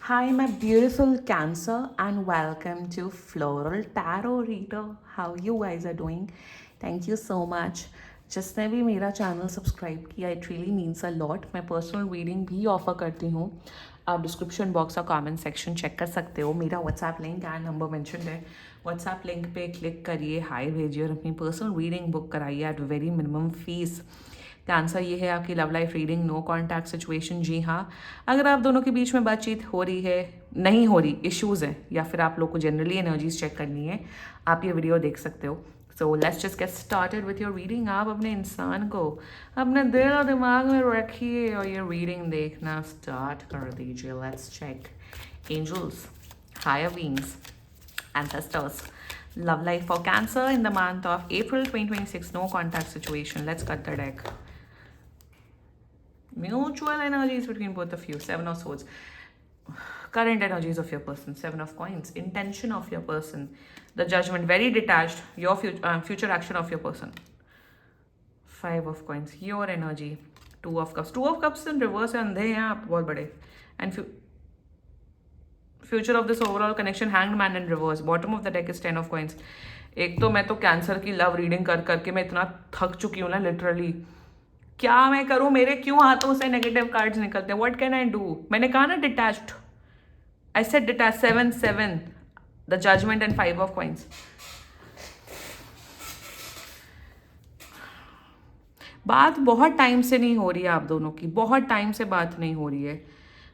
Hi, my beautiful Cancer, and welcome to Floral Tarot Reader. How you guys are doing? Thank you so much. जिसने भी मेरा channel subscribe किया it really means a lot. मैं personal reading भी offer करती हूँ. आप description box और कमेंट सेक्शन चेक कर सकते हो. मेरा WhatsApp link and number mention है. व्हाट्सएप लिंक पे क्लिक करिए, हाई भेजिए और अपनी पर्सनल रीडिंग बुक कराइए at very minimum fees. Answer ये है आपकी love life reading, no contact situation. जी हाँ, अगर आप दोनों के बीच में बातचीत हो रही है, नहीं हो रही, इश्यूज़ हैं, या फिर आप लोग को जनरली एनर्जीज चेक करनी है, आप ये वीडियो देख सकते हो. So let's just get started with your reading. आप अपने इंसान को अपने दिल और दिमाग में रखिए और ये रीडिंग देखना स्टार्ट कर दीजिए. Let's check angels, higher beings, ancestors, love life for Cancer in the month of April 2026, no contact situation. Let's cut the deck. Mutual energies between both of you. Seven of Swords. Current energies of your person. Seven of Coins. Intention of your person. The Judgment. Very detached. Your future action of your person. Five of Coins. Your energy. Two of Cups. Two of Cups in reverse है, अंधे हैं आप बहुत बड़े. And future of this overall connection, hanged man in reverse. Bottom of the deck is 10 of coins. एक तो मैं तो कैंसर की लव रीडिंग कर करके मैं इतना थक चुकी हूँ ना, लिटरली. क्या मैं करूँ, मेरे क्यों हाथों से नेगेटिव कार्ड्स निकलते हैं. What can I do. मैंने कहा ना detached. I said detach. 7 the judgement and 5 of coins. बात बहुत टाइम से नहीं हो रही है आप दोनों की, बहुत टाइम से बात नहीं हो रही है.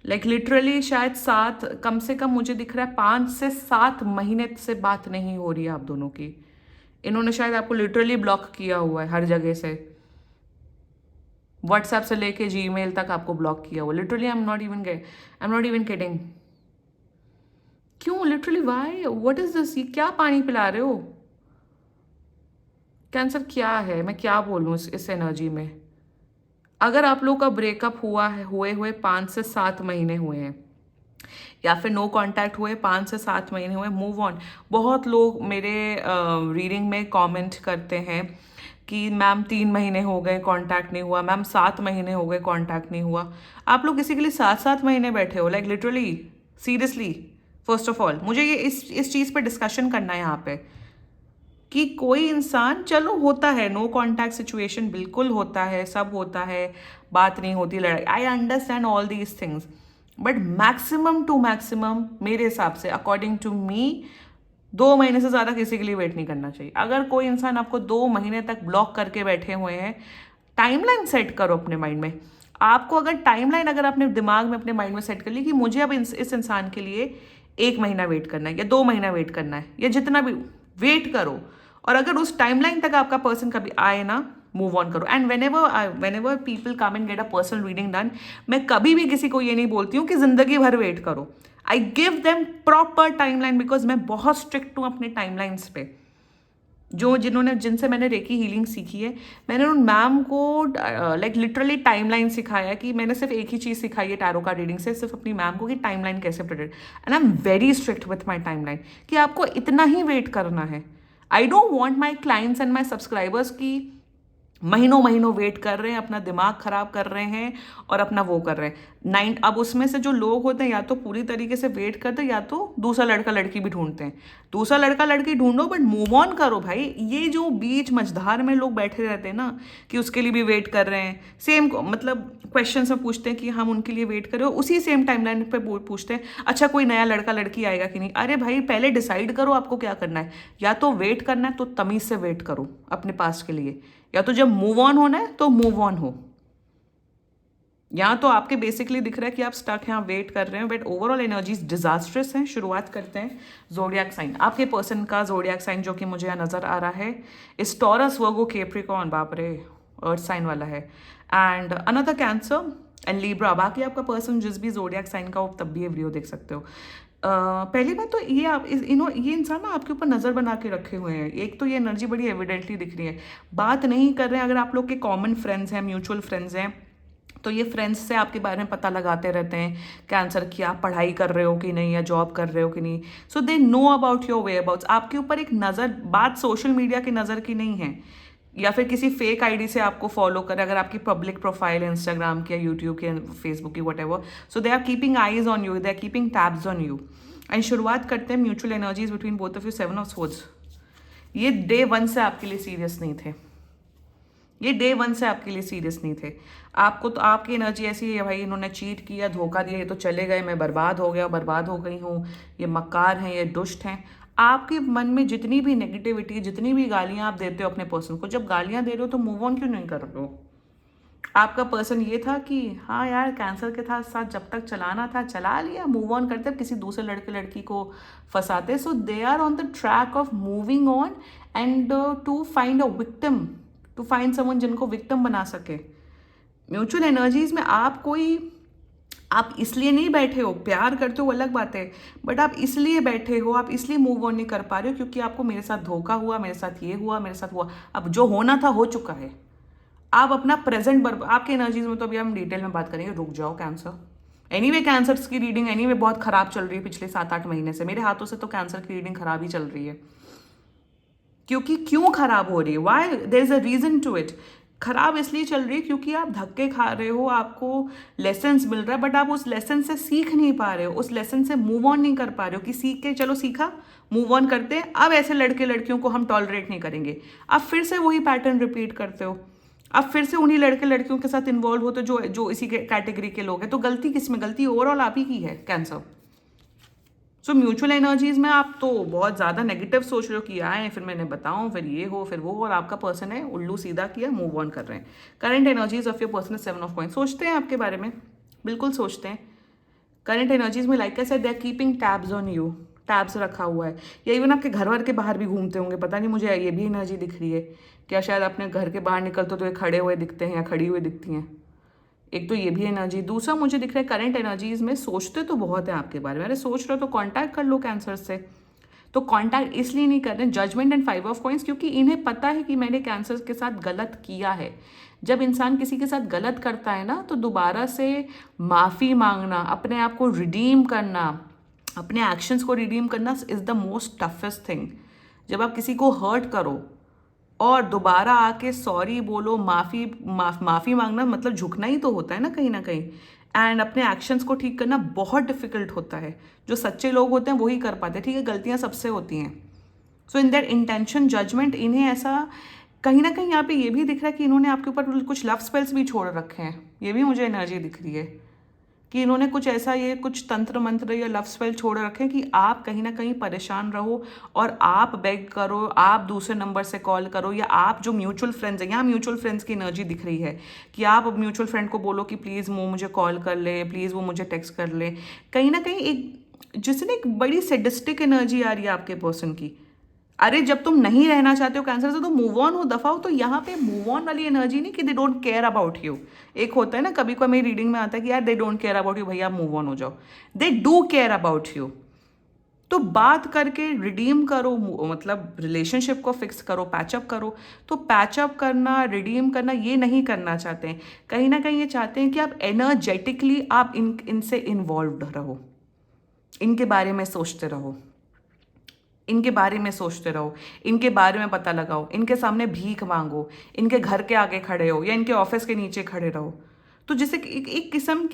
लाइक लिटरली शायद 7, कम से कम मुझे दिख रहा है 5 से 7 महीने से बात नहीं हो रही है आप दोनों की. इन्होंने शायद आपको लिटरली ब्लॉक किया हुआ है हर जगह से. व्हाट्सएप से लेके जीमेल तक आपको ब्लॉक किया हुआ. Literally I am not even kidding. क्यों literally, why, what is this. ये क्या पानी पिला रहे हो कैंसर. क्या है, मैं क्या बोलूँ इस एनर्जी में. अगर आप लोग का ब्रेकअप हुआ है, हुए 5 से 7 महीने हुए हैं, या फिर नो कांटेक्ट हुए 5 से 7 महीने हुए, मूव ऑन. बहुत लोग मेरे रीडिंग में कमेंट करते हैं कि मैम 3 महीने हो गए कांटेक्ट नहीं हुआ, मैम 7 महीने हो गए कांटेक्ट नहीं हुआ. आप लोग किसी के लिए 7 महीने बैठे हो, like literally, seriously. First of all मुझे ये इस चीज़ पे डिस्कशन करना है यहाँ पे कि कोई इंसान, चलो होता है नो कांटेक्ट सिचुएशन, बिल्कुल होता है, सब होता है, बात नहीं होती, लड़ाई. I understand all these things, but maximum to maximum मेरे हिसाब से, अकॉर्डिंग टू मी, 2 महीने से ज़्यादा किसी के लिए वेट नहीं करना चाहिए. अगर कोई इंसान आपको 2 महीने तक ब्लॉक करके बैठे हुए हैं, टाइमलाइन सेट करो अपने माइंड में. आपको अगर टाइमलाइन, अगर अपने दिमाग में, अपने माइंड में सेट कर ली कि मुझे अब इस इंसान के लिए 1 महीना वेट करना है या 2 महीना वेट करना है, या जितना भी, वेट करो. और अगर उस टाइमलाइन तक आपका पर्सन कभी आए ना, मूव ऑन करो. And when ever people come and gate a personal reading done, मैं कभी भी किसी को ये नहीं बोलती हूँ कि जिंदगी भर वेट करो. I give them proper timeline, because मैं बहुत स्ट्रिक्ट हूँ अपने टाइमलाइंस पे. जिनसे मैंने रेकी हीलिंग सीखी है, मैंने उन मैम को लाइक लिटरली टाइमलाइन सिखाया. कि मैंने सिर्फ एक ही चीज़ सिखाई है टैरो का रीडिंग से, सिर्फ अपनी मैम को, कि टाइमलाइन कैसे predict. And I am very strict with my timeline कि आपको इतना ही वेट करना है. I don't want my clients and my subscribers की महीनों महीनों वेट कर रहे हैं, अपना दिमाग खराब कर रहे हैं और अपना वो कर रहे हैं. अब उसमें से जो लोग होते हैं, या तो पूरी तरीके से वेट करते हैं, या तो दूसरा लड़का लड़की भी ढूंढते हैं. दूसरा लड़का लड़की ढूंढो, बट मूव ऑन करो भाई. ये जो बीच मझधार में लोग बैठे रहते हैं ना, कि उसके लिए भी वेट कर रहे हैं, सेम मतलब क्वेश्चन में पूछते हैं कि हम उनके लिए वेट करें, उसी सेम टाइमलाइन पे पूछते हैं अच्छा कोई नया लड़का लड़की आएगा कि नहीं. अरे भाई, पहले डिसाइड करो आपको क्या करना है. या तो वेट करना है तो तमीज से वेट करो अपने पास के लिए, या तो जब मूव ऑन होना है तो मूव ऑन हो. यहाँ तो आपके बेसिकली दिख रहा है कि आप स्टक हैं, आप वेट कर रहे हैं, बट ओवरऑल एनर्जीज डिजास्ट्रस हैं. शुरुआत करते हैं जोडियाक साइन. आपके पर्सन का जोडियाक साइन जो कि मुझे यहाँ नजर आ रहा है इस टॉरस, वर्गो, कैप्रिकॉर्न, बाप रे, अर्थ साइन वाला है. And another cancer and Libra. बाकी आपका पर्सन जिस भी जोडियाक साइन का हो, तब भी ये वीडियो देख सकते हो. पहली बात तो ये, आप ये इंसान ना आपके ऊपर नज़र बना के रखे हुए हैं. एक तो ये एनर्जी बड़ी एविडेंटली दिख रही है. बात नहीं कर रहे हैं. अगर आप लोग के कॉमन फ्रेंड्स हैं, म्यूचुअल फ्रेंड्स हैं, तो ये फ्रेंड्स से आपके बारे में पता लगाते रहते हैं कैंसर की, आप पढ़ाई कर रहे हो कि नहीं, या जॉब कर रहे हो कि नहीं. So they know about your whereabouts. आपके ऊपर एक नज़र, बात सोशल मीडिया की नज़र की नहीं है, या फिर किसी फेक आईडी से आपको फॉलो करे, अगर आपकी पब्लिक प्रोफाइल है इंस्टाग्राम की या यूट्यूब की, फेसबुक की, whatever, so they are keeping eyes on you, they are keeping tabs on you. And शुरुआत करते हैं mutual energies between both of you. 7 of swords, ये डे 1 से आपके लिए सीरियस नहीं थे, ये डे 1 से आपके लिए सीरियस नहीं थे। आपको तो आपकी एनर्जी ऐसी है, भाई इन्होंने चीट किया, धोखा दिया, ये तो चले गए, मैं बर्बाद हो गया, बर्बाद हो गई हूँ, ये मक्कार हैं, ये दुष्ट हैं। आपके मन में जितनी भी नेगेटिविटी, जितनी भी गालियां आप देते हो अपने पर्सन को, जब गालियां दे रहे हो तो मूव ऑन क्यों नहीं कर रहे हो? आपका पर्सन ये था कि हाँ यार कैंसर के साथ जब तक चलाना था चला लिया, मूव ऑन करते, किसी दूसरे लड़के लड़की को फंसाते। So they are on the track of moving on and to find a victim, to find someone जिनको विक्टिम बना सके। म्यूचुअल एनर्जीज में आप इसलिए नहीं बैठे हो, प्यार करते हो वो अलग बात है, बट आप इसलिए बैठे हो, आप इसलिए मूव ऑन नहीं कर पा रहे हो क्योंकि आपको मेरे साथ धोखा हुआ, मेरे साथ ये हुआ, मेरे साथ हुआ। अब जो होना था हो चुका है, आप अपना प्रेजेंट आपके एनर्जीज में तो अभी हम डिटेल में बात करेंगे, रुक जाओ। कैंसर एनीवे, कैंसर्स की रीडिंग एनीवे बहुत खराब चल रही है पिछले 7-8 महीने से, मेरे हाथों से तो कैंसर की रीडिंग खराब ही चल रही है। क्योंकि क्यों खराब हो रही है, why, there is a reason to it. खराब इसलिए चल रही है क्योंकि आप धक्के खा रहे हो, आपको लेसन्स मिल रहा है, बट आप उस लेसन से सीख नहीं पा रहे हो, उस लेसन से मूव ऑन नहीं कर पा रहे हो कि सीख के चलो सीखा, मूव ऑन करते हैं, अब ऐसे लड़के लड़कियों को हम टॉलरेट नहीं करेंगे। आप फिर से वही पैटर्न रिपीट करते हो, आप फिर से उन्हीं लड़के लड़कियों के साथ इन्वॉल्व होते हो जो इसी के कैटेगरी के लोग हैं। तो गलती किसमें? गलती ओवरऑल आप ही की है, कैंसर। सो म्यूचुअल एनर्जीज में आप तो बहुत ज़्यादा नेगेटिव सोच रहे हो कि आए फिर मैंने बताऊं, फिर ये हो, फिर वो, और आपका पर्सन है उल्लू सीधा किया, मूव ऑन कर रहे हैं। Current energies of your person 7 of coins, सोचते हैं आपके बारे में, बिल्कुल सोचते हैं। करंट एनर्जीज में लाइक ऐसे they are keeping tabs on you, tabs रखा हुआ है, या इवन आपके घर वर के बाहर भी घूमते होंगे, पता नहीं, मुझे ये भी एनर्जी दिख रही है। क्या शायद अपने घर के बाहर निकलते हो तो ये खड़े हुए दिखते हैं या खड़ी हुई दिखती हैं? एक तो ये भी एनर्जी, दूसरा मुझे दिख रहा है करंट एनर्जीज में सोचते तो बहुत है आपके बारे में। अरे सोच रहे हो तो कांटेक्ट कर लो कैंसर से, तो कांटेक्ट इसलिए नहीं कर रहे जजमेंट एंड 5 ऑफ कॉइंस, क्योंकि इन्हें पता है कि मैंने कैंसर के साथ गलत किया है। जब इंसान किसी के साथ गलत करता है ना, तो दोबारा से माफ़ी मांगना, अपने आप को रिडीम करना, अपने एक्शंस को रिडीम करना is the most toughest thing. जब आप किसी को हर्ट करो और दोबारा आके सॉरी बोलो, माफ़ी मांगना मतलब झुकना ही तो होता है ना कहीं। एंड अपने एक्शंस को ठीक करना बहुत डिफिकल्ट होता है। जो सच्चे लोग होते हैं वही कर पाते हैं, ठीक है, गलतियां सबसे होती हैं। सो इन दैट इंटेंशन जजमेंट, इन्हें ऐसा कहीं ना कहीं यहाँ पे ये भी दिख रहा है कि इन्होंने आपके ऊपर कुछ लव स्पेल्स भी छोड़ रखे हैं, ये भी मुझे एनर्जी दिख रही है कि इन्होंने कुछ ऐसा, ये कुछ तंत्र मंत्र या लव स्पेल छोड़ रखे कि आप कहीं ना कहीं परेशान रहो और आप बेग करो, आप दूसरे नंबर से कॉल करो, या आप जो म्यूचुअल फ्रेंड्स हैं, यहाँ म्यूचुअल फ्रेंड्स की एनर्जी दिख रही है कि आप अब म्यूचुअल फ्रेंड को बोलो कि प्लीज़ वो मुझे कॉल कर ले, प्लीज़ वो मुझे टेक्स्ट कर ले। कहीं ना कहीं एक जिसने एक बड़ी सेडिस्टिक एनर्जी आ रही है आपके पर्सन की। अरे जब तुम नहीं रहना चाहते हो कैंसर से तो मूव ऑन हो, दफा हो। तो यहाँ पे मूव ऑन वाली एनर्जी नहीं कि they don't care about you. एक होता है ना, कभी कोई मेरी रीडिंग में आता है कि यार they don't care about you, भैया मूव ऑन हो जाओ। They do care about you. तो बात करके रिडीम करो, मतलब रिलेशनशिप को फिक्स करो, पैचअप करो। तो पैचअप करना, रिडीम करना, ये नहीं करना चाहते हैं। कहीं ना कहीं ये चाहते हैं कि आप एनर्जेटिकली आप इनसे इन्वॉल्व रहो, इनके बारे में सोचते रहो, इनके बारे में सोचते रहो, इनके बारे में पता लगाओ, इनके सामने भीख मांगो, इनके घर के आगे खड़े हो या इनके ऑफिस के नीचे खड़े रहो। तो जैसे एक किस्म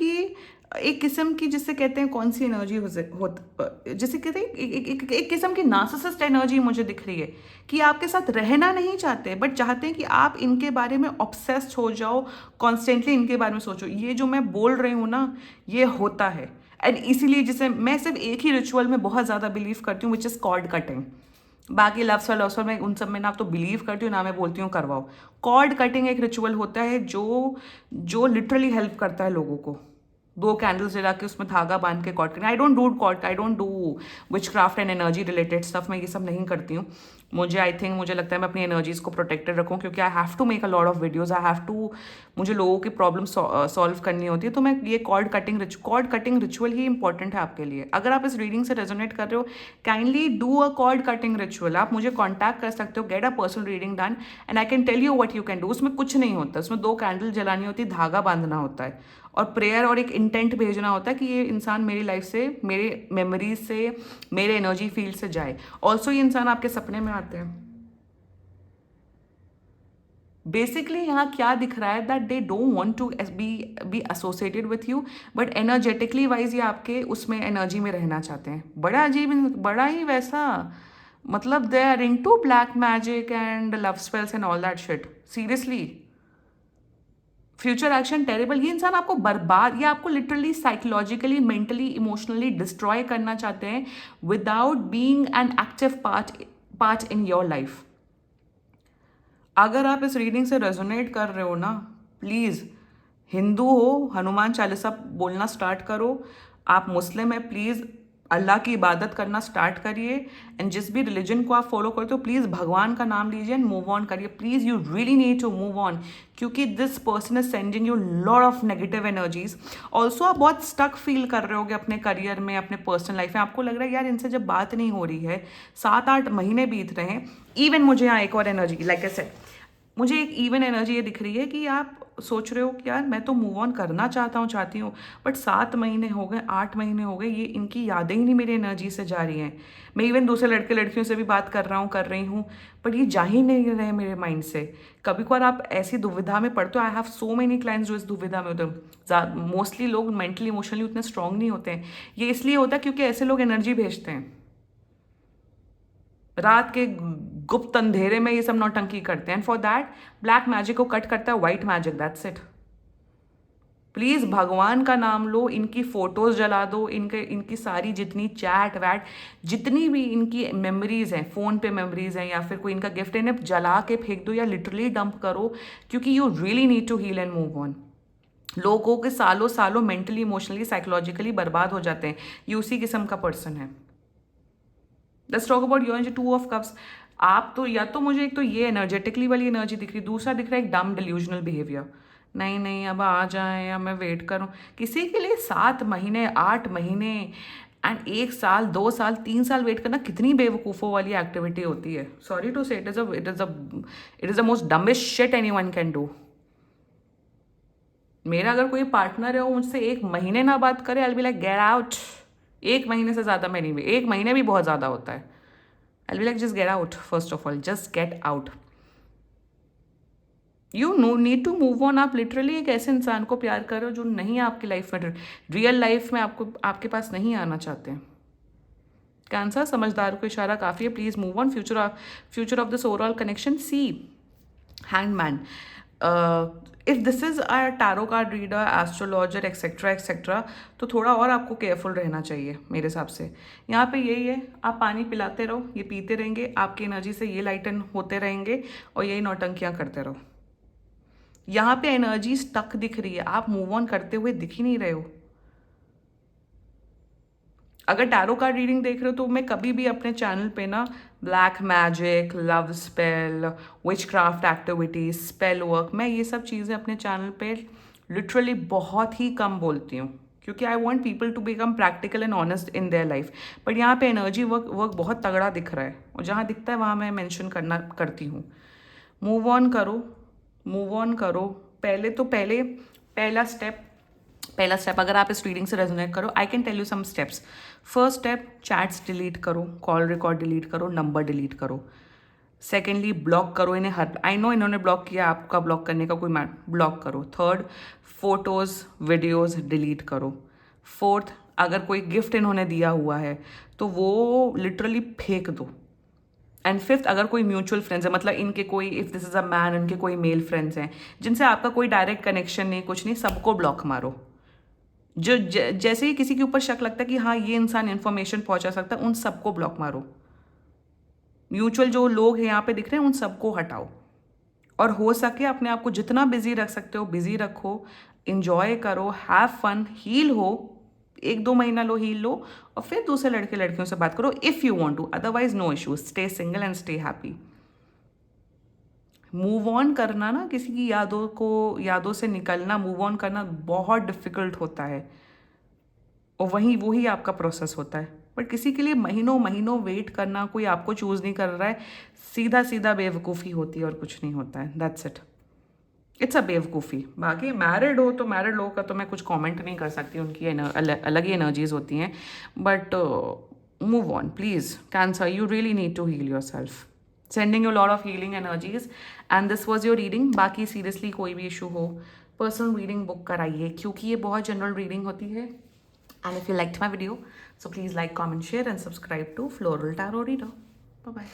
की जिसे कहते हैं, कौन सी एनर्जी जिसे कहते हैं एक किस्म की नार्सिसिस्ट एनर्जी मुझे दिख रही है कि आपके साथ रहना नहीं चाहते, बट चाहते हैं कि आप इनके बारे में ऑब्सेस्ड हो जाओ, कॉन्स्टेंटली इनके बारे में सोचो। ये जो मैं बोल रही हूँ ना, ये होता है। एंड इसीलिए जिसे मैं सिर्फ एक ही रिचुअल में बहुत ज़्यादा बिलीव करती हूँ, विच इज़ कॉर्ड कटिंग। बाकी लव में उन सब में ना तो बिलीव करती हूँ, ना मैं बोलती हूँ करवाओ। कॉर्ड कटिंग एक रिचुअल होता है जो लिटरली हेल्प करता है लोगों को। 2 कैंडल्स जला के उसमें धागा बांध के कॉर्ड करना। I don't do which craft and energy related stuff, मैं ये सब नहीं करती हूँ। मुझे लगता है मैं अपनी एनर्जीज को प्रोटेक्टेड रखूँ, क्योंकि I have to make a lot of videos, मुझे लोगों की प्रॉब्लम सॉल्व करनी होती है। तो मैं ये कॉर्ड कटिंग रिचुअल ही इंपॉर्टेंट है आपके लिए। अगर आप इस रीडिंग से रेजोनेट कर रहे हो, kindly do a cord cutting ritual. आप मुझे कॉन्टैक्ट कर सकते हो, get a personal reading done and I can tell you what you can do. उसमें कुछ नहीं होता, उसमें 2 कैंडल जलानी होती है, धागा बांधना होता है और प्रेयर और एक इंटेंट भेजना होता है कि ये इंसान मेरी लाइफ से, मेरे मेमोरीज से, मेरे एनर्जी फील्ड से जाए। ऑल्सो ये इंसान आपके सपने में आते हैं। बेसिकली यहाँ क्या दिख रहा है that they don't want to be associated with you, but energetically wise ये आपके उसमें एनर्जी में रहना चाहते हैं। बड़ा अजीब, बड़ा ही वैसा, मतलब they are into black magic and love spells and all that shit. Seriously, future action terrible. ये इंसान आपको बर्बाद, या आपको literally psychologically, mentally, emotionally destroy करना चाहते हैं without being an active part in your life. अगर आप इस रीडिंग से रेजोनेट कर रहे हो ना, प्लीज़, हिंदू हो, हनुमान चालीसा बोलना स्टार्ट करो। आप मुस्लिम है, प्लीज़ अल्लाह की इबादत करना स्टार्ट करिए। एंड जिस भी रिलीजन को आप फॉलो करते हो, प्लीज़ भगवान का नाम लीजिए एंड मूव ऑन करिए। Please, you really need to move on, क्योंकि this person is sending you lot of negative energies. Also आप बहुत स्टक फील कर रहे होगे अपने करियर में, अपने पर्सनल लाइफ में। आपको लग रहा है यार इनसे जब बात नहीं हो रही है, 7-8 महीने बीत रहे हैं। इवन मुझे यहाँ एक और एनर्जी, लाइक आई सेड, मुझे एक इवन एनर्जी ये दिख रही है कि आप सोच रहे हो कि यार मैं तो मूव ऑन करना चाहती हूँ, बट 7 महीने हो गए, 8 महीने हो गए, ये इनकी यादें ही नहीं मेरी एनर्जी से जा रही हैं। मैं इवन दूसरे लड़के लड़कियों से भी बात कर रही हूँ, बट ये जा ही नहीं रहे मेरे माइंड से। कभी कभार आप ऐसी दुविधा में पड़ते हो। I have so many clients जो इस दुविधा में होते हैं। मोस्टली लोग मेंटली इमोशनली उतने स्ट्रांग नहीं होते हैं। ये इसलिए होता है क्योंकि ऐसे लोग एनर्जी भेजते हैं, रात के गुप्त अंधेरे में ये सब नौटंकी करते हैं। फॉर दैट ब्लैक मैजिक को कट करता है white magic, that's it. Please भगवान का नाम लो, इनकी फोटोज जला दो, इनकी सारी जितनी चैट वैट, जितनी भी इनकी मेमोरीज हैं, फ़ोन पे मेमोरीज हैं या फिर कोई इनका गिफ्ट है, इन्हें जला के फेंक दो या लिटरली डंप करो, क्योंकि you really need to heal and move on. लोगों के सालों सालों मेंटली, इमोशनली, साइकोलॉजिकली बर्बाद हो जाते हैं। ये उसी किस्म का पर्सन है। Let's talk about your 2 of cups. आप तो, या तो मुझे एक तो ये एनर्जेटिकली वाली एनर्जी दिख रही, दूसरा दिख रहा है एक डम डिल्यूजनल बिहेवियर। नहीं नहीं, अब आ जाए या मैं वेट करूं। किसी के लिए 7 महीने, 8 महीने एंड 1 साल, 2 साल, 3 साल वेट करना कितनी बेवकूफ़ों वाली एक्टिविटी होती है। सॉरी टू से, it is the most dumbest shit anyone can do. मेरा अगर कोई पार्टनर है वो मुझसे 1 महीने ना बात करे, आई will be like get out. 1 महीने से ज़्यादा मैं नहीं, 1 महीने भी बहुत ज़्यादा होता है। I will be like just get out, first of all just get out. You know need to move on. आप लिटरली एक ऐसे इंसान को प्यार कर रहे हो जो नहीं आपकी लाइफ में, रियल लाइफ में आपके पास नहीं आना चाहते हैं। कैंसर, समझदार को इशारा काफ़ी है, please move on. Future of this overall connection, see hangman. If this is a tarot card reader, astrologer, etcetera etcetera, तो थोड़ा और आपको केयरफुल रहना चाहिए मेरे हिसाब से। यहाँ पे यही है, आप पानी पिलाते रहो, ये पीते रहेंगे, आपकी एनर्जी से ये लाइटन होते रहेंगे और यही नौटंकियाँ करते रहो। यहाँ पे एनर्जी स्टक दिख रही है, आप मूव ऑन करते हुए दिख ही नहीं रहे हो। अगर टैरो कार्ड रीडिंग देख रहे हो तो मैं कभी भी अपने चैनल पे ना ब्लैक मैजिक, लव स्पेल, विच क्राफ्ट एक्टिविटीज, स्पेल वर्क, मैं ये सब चीज़ें अपने चैनल पे लिटरली बहुत ही कम बोलती हूँ, क्योंकि I want people to become practical and honest in their life. But यहाँ पे एनर्जी वर्क बहुत तगड़ा दिख रहा है, और जहाँ दिखता है वहाँ मैं मेंशन करती हूँ। मूव ऑन करो, मूव ऑन करो। पहला स्टेप अगर आप इस रीडिंग से रेजोनेट करो, I can tell you some steps. First step, chats delete करो, कॉल रिकॉर्ड डिलीट करो, नंबर डिलीट करो। सेकेंडली, ब्लॉक करो इन्हें। आई नो इन्होंने ब्लॉक किया, आपका ब्लॉक करने का कोई ब्लॉक करो। थर्ड, फोटोज़ वीडियोज़ डिलीट करो। फोर्थ, अगर कोई गिफ्ट इन्होंने दिया हुआ है तो वो लिटरली फेंक दो। एंड फिफ्थ, अगर कोई म्यूचुअल फ्रेंड्स है, मतलब इनके कोई, if this is a man, इनके कोई मेल फ्रेंड्स हैं जिनसे आपका कोई डायरेक्ट कनेक्शन नहीं, कुछ नहीं, सबको ब्लॉक मारो। जो जैसे ही किसी के ऊपर शक लगता है कि हाँ ये इंसान इन्फॉर्मेशन पहुंचा सकता है, उन सबको ब्लॉक मारो। म्यूचुअल जो लोग हैं यहाँ पे दिख रहे हैं, उन सबको हटाओ। और हो सके अपने आप को जितना बिजी रख सकते हो बिजी रखो, इंजॉय करो, हैव फन, हील हो। 1-2 महीना लो, हील लो, और फिर दूसरे लड़के लड़कियों से बात करो if you want to, otherwise no issues, stay single and stay happy. Move on करना ना, किसी की यादों से निकलना, मूव ऑन करना बहुत डिफिकल्ट होता है, और वही आपका प्रोसेस होता है। बट किसी के लिए महीनों महीनों वेट करना, कोई आपको चूज़ नहीं कर रहा है, सीधा सीधा बेवकूफ़ी होती है और कुछ नहीं होता है, दैट्स इट। इट्स अ बेवकूफ़ी। बाकी मैरिड हो तो मैरिड लोगों का तो मैं कुछ कमेंट नहीं कर सकती, उनकी अलग ही एनर्जीज होती हैं। But move on please, cancer, you really need to heal your self. Sending you lot of healing energies and this was your reading. बाकी सीरियसली कोई भी इशू हो पर्सनल रीडिंग बुक कराइए, क्योंकि ये बहुत जनरल रीडिंग होती है. And if you liked my video, so please like, comment, share and subscribe to Floral Tarot Reader. Bye bye.